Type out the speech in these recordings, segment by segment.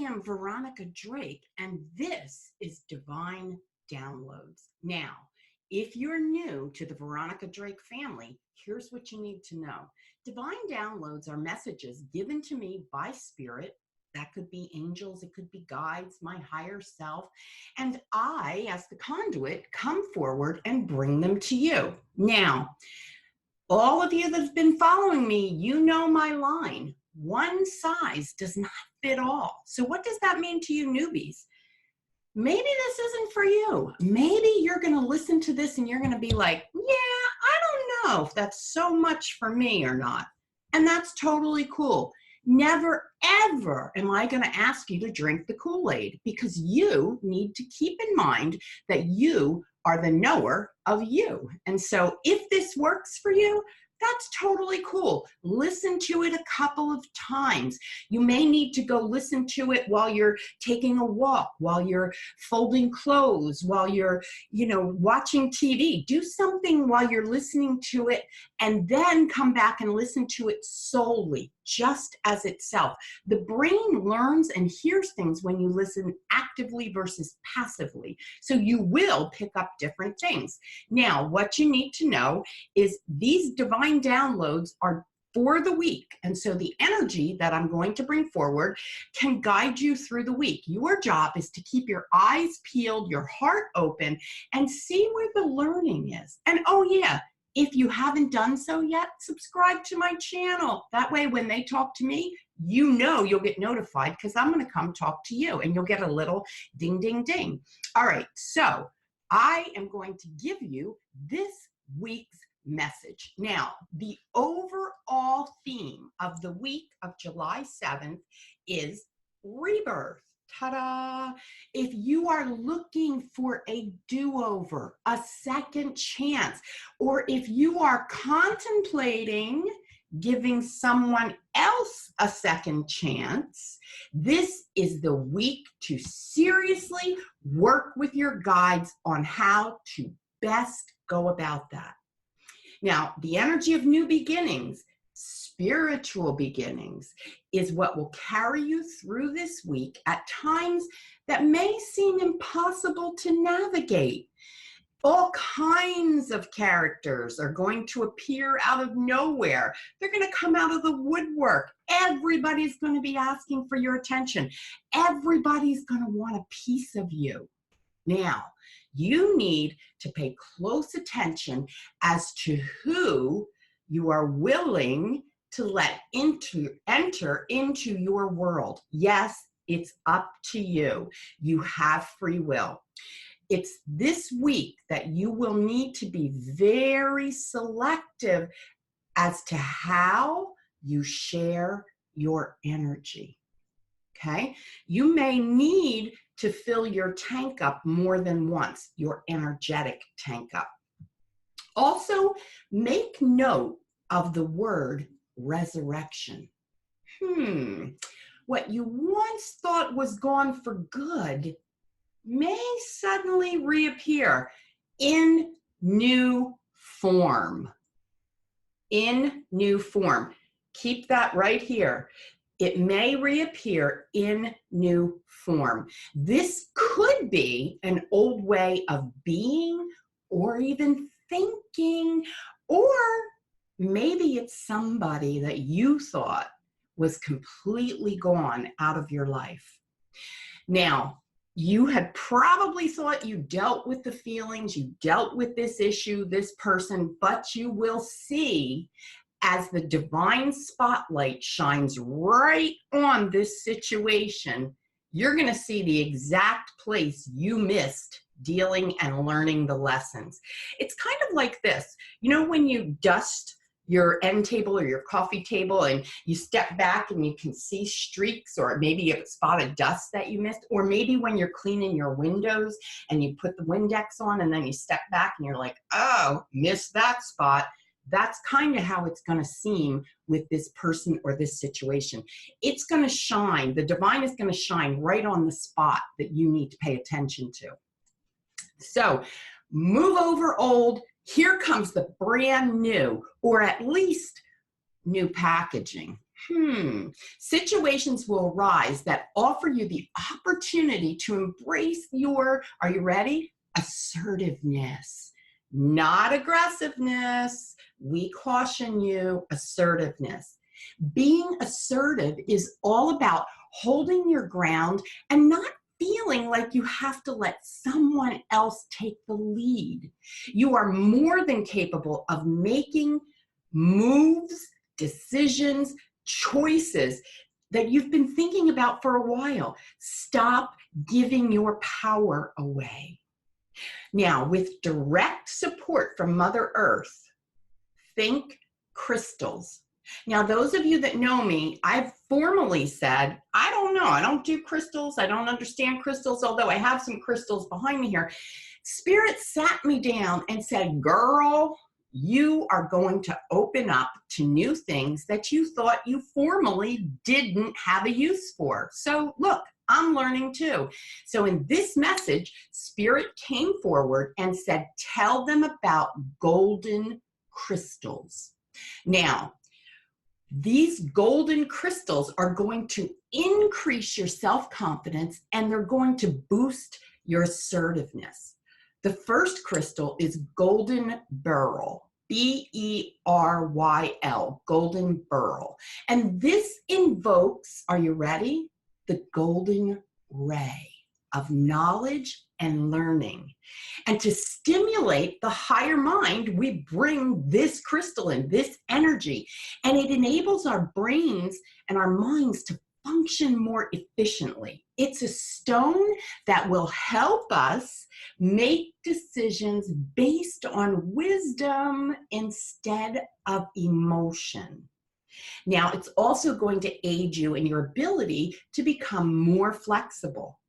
am Veronica Drake, and this is Divine Downloads. Now, if you're new to the Veronica Drake family, here's what you need to know. Divine Downloads are messages given to me by Spirit. That could be angels, it could be guides, my higher self. And I, as the conduit, come forward and bring them to you. Now, all of you that have been following me, you know my line. One size does not fit all. So what does that mean to you newbies? Maybe this isn't for you. Maybe you're going to listen to this and you're going to be like, yeah, I don't know if that's so much for me or not. And that's totally cool. Never, ever am I going to ask you to drink the Kool-Aid, because you need to keep in mind that you are the knower of you. And so if this works for you, that's totally cool. Listen to it a couple of times. You may need to go listen to it while you're taking a walk, while you're folding clothes, while you're, watching TV. Do something while you're listening to it, and then come back and listen to it solely, just as itself. The brain learns and hears things when you listen actively versus passively. So you will pick up different things. Now, what you need to know is these divine downloads are for the week. And so the energy that I'm going to bring forward can guide you through the week. Your job is to keep your eyes peeled, your heart open, and see where the learning is. And oh yeah, if you haven't done so yet, subscribe to my channel. That way, when they talk to me, you'll get notified, because I'm going to come talk to you and you'll get a little ding, ding, ding. All right, so I am going to give you this week's message. Now, the overall theme of the week of July 7th is rebirth. Ta-da! If you are looking for a do-over, a second chance, or if you are contemplating giving someone else a second chance, this is the week to seriously work with your guides on how to best go about that. Now, the energy of new beginnings, spiritual beginnings, is what will carry you through this week at times that may seem impossible to navigate. All kinds of characters are going to appear out of nowhere. They're going to come out of the woodwork. Everybody's going to be asking for your attention. Everybody's going to want a piece of you. Now, you need to pay close attention as to who you are willing to let enter into your world. Yes, it's up to you. You have free will. It's this week that you will need to be very selective as to how you share your energy. Okay? You may need to fill your tank up more than once, your energetic tank up. Also, make note of the word resurrection. What you once thought was gone for good may suddenly reappear in new form. In new form. Keep that right here. It may reappear in new form. This could be an old way of being or even thinking, or maybe it's somebody that you thought was completely gone out of your life. Now, you had probably thought you dealt with the feelings, you dealt with this issue, this person, but you will see as the divine spotlight shines right on this situation, you're going to see the exact place you missed dealing and learning the lessons. It's kind of like this. You know, when you dust your end table or your coffee table and you step back and you can see streaks, or maybe a spot of dust that you missed, or maybe when you're cleaning your windows and you put the Windex on and then you step back and you're like, oh, missed that spot. That's kind of how it's going to seem with this person or this situation. It's going to shine. The divine is going to shine right on the spot that you need to pay attention to. So move over old. Here comes the brand new, or at least new packaging. Situations will arise that offer you the opportunity to embrace your, are you ready? Assertiveness, not aggressiveness. We caution you, assertiveness. Being assertive is all about holding your ground and not feeling like you have to let someone else take the lead. You are more than capable of making moves, decisions, choices that you've been thinking about for a while. Stop giving your power away. Now, with direct support from Mother Earth, think crystals. Now, those of you that know me, I've formally said, I don't know, I don't do crystals, I don't understand crystals, although I have some crystals behind me here. Spirit sat me down and said, girl, you are going to open up to new things that you thought you formally didn't have a use for. So look, I'm learning too. So in this message, Spirit came forward and said, tell them about golden crystals. Now, these golden crystals are going to increase your self-confidence and they're going to boost your assertiveness. The first crystal is golden beryl, B-E-R-Y-L, golden beryl. And this invokes, are you ready? The golden ray of knowledge and learning. And to stimulate the higher mind, we bring this crystal in, this energy, and it enables our brains and our minds to function more efficiently. It's a stone that will help us make decisions based on wisdom instead of emotion. Now, it's also going to aid you in your ability to become more flexible.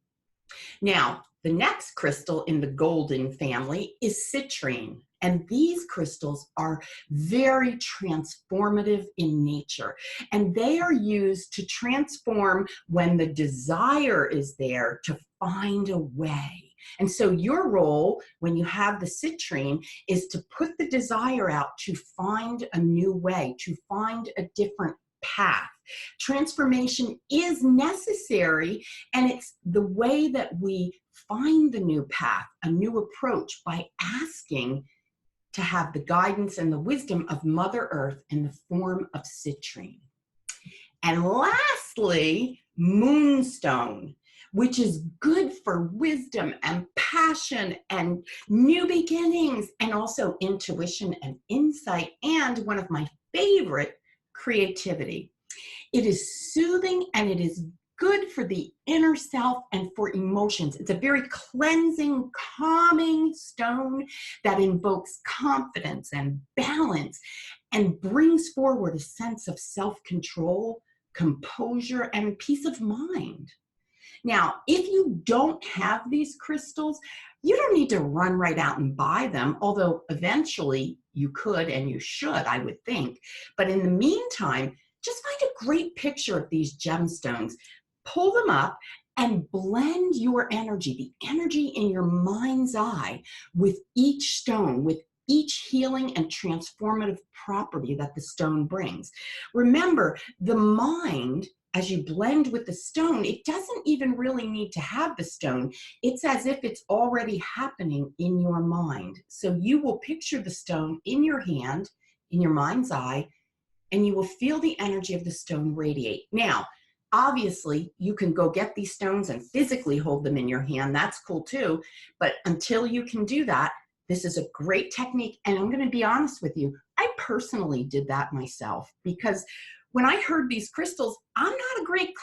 Now, the next crystal in the golden family is citrine. And these crystals are very transformative in nature. And they are used to transform when the desire is there to find a way. And so your role when you have the citrine is to put the desire out to find a new way, to find a different path. Transformation is necessary, and it's the way that we find the new path, a new approach, by asking to have the guidance and the wisdom of Mother Earth in the form of citrine. And lastly, moonstone, which is good for wisdom and passion and new beginnings, and also intuition and insight, and one of my favorite, creativity. It is soothing and it is good for the inner self and for emotions. It's a very cleansing, calming stone that invokes confidence and balance and brings forward a sense of self-control, composure, and peace of mind. Now, if you don't have these crystals, you don't need to run right out and buy them, although eventually you could and you should, I would think. But in the meantime, just find a great picture of these gemstones, pull them up, and blend your energy, the energy in your mind's eye, with each stone, with each healing and transformative property that the stone brings. Remember, the mind, as you blend with the stone, it doesn't even really need to have the stone. It's as if it's already happening in your mind. So you will picture the stone in your hand, in your mind's eye, and you will feel the energy of the stone radiate. Now, obviously, you can go get these stones and physically hold them in your hand. That's cool too. But until you can do that, this is a great technique. And I'm going to be honest with you, I personally did that myself, because when I heard these crystals, I'm not a great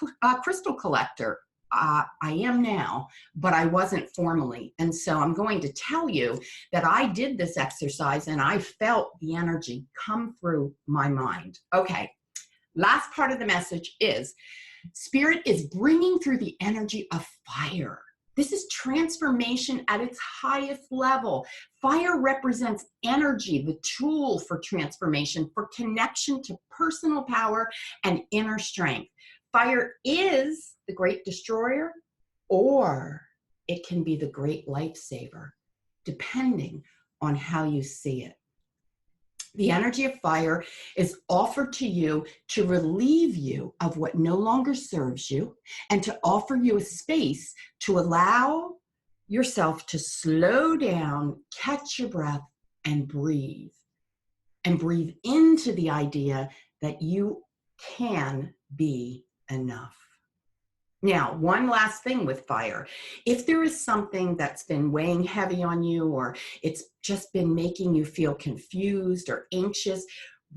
crystal collector. I am now, but I wasn't formally. And so I'm going to tell you that I did this exercise and I felt the energy come through my mind. Okay, last part of the message is Spirit is bringing through the energy of fire. This is transformation at its highest level. Fire represents energy, the tool for transformation, for connection to personal power and inner strength. Fire is the great destroyer, or it can be the great lifesaver, depending on how you see it. The energy of fire is offered to you to relieve you of what no longer serves you and to offer you a space to allow yourself to slow down, catch your breath, and breathe. And breathe into the idea that you can be enough. Now, one last thing with fire. If there is something that's been weighing heavy on you, or it's just been making you feel confused or anxious,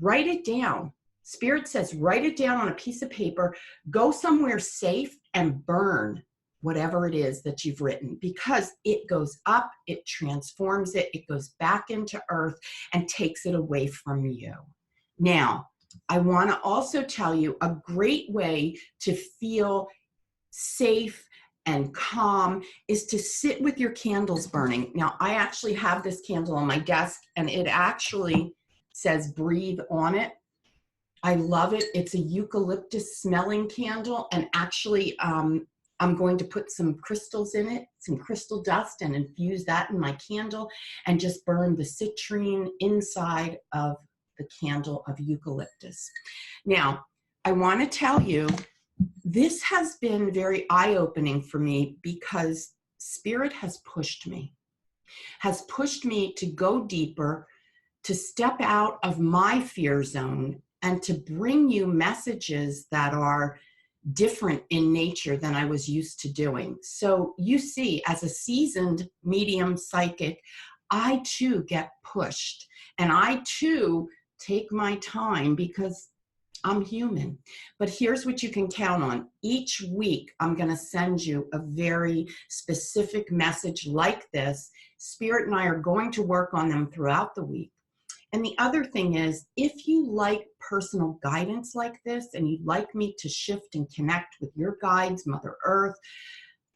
write it down. Spirit says, write it down on a piece of paper, go somewhere safe and burn whatever it is that you've written, because it goes up, it transforms it, it goes back into earth and takes it away from you. Now, I want to also tell you a great way to feel safe and calm is to sit with your candles burning. Now, I actually have this candle on my desk and it actually says breathe on it. I love it. It's a eucalyptus smelling candle, and actually I'm going to put some crystals in it, some crystal dust, and infuse that in my candle and just burn the citrine inside of the candle of eucalyptus. Now, I want to tell you, this has been very eye-opening for me because Spirit has pushed me to go deeper, to step out of my fear zone, and to bring you messages that are different in nature than I was used to doing. So you see, as a seasoned medium psychic, I too get pushed, and I too take my time because I'm human. But here's what you can count on. Each week, I'm going to send you a very specific message like this. Spirit and I are going to work on them throughout the week. And the other thing is, if you like personal guidance like this, and you'd like me to shift and connect with your guides, Mother Earth,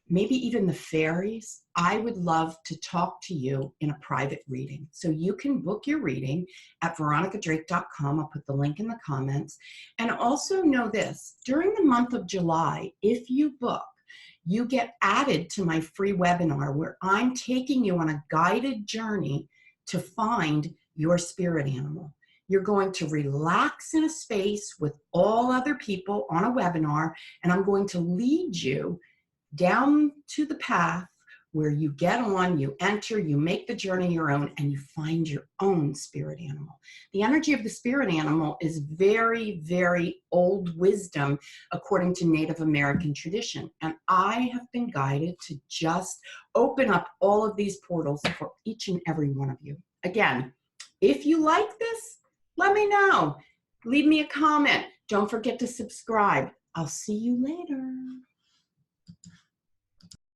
maybe even the fairies, I would love to talk to you in a private reading. So you can book your reading at veronicadrake.com. I'll put the link in the comments. And also know this, during the month of July, if you book, you get added to my free webinar where I'm taking you on a guided journey to find your spirit animal. You're going to relax in a space with all other people on a webinar, and I'm going to lead you down to the path where you get on, you enter, you make the journey your own, and you find your own spirit animal. The energy of the spirit animal is very, very old wisdom according to Native American tradition. And I have been guided to just open up all of these portals for each and every one of you. Again, if you like this, let me know. Leave me a comment. Don't forget to subscribe. I'll see you later.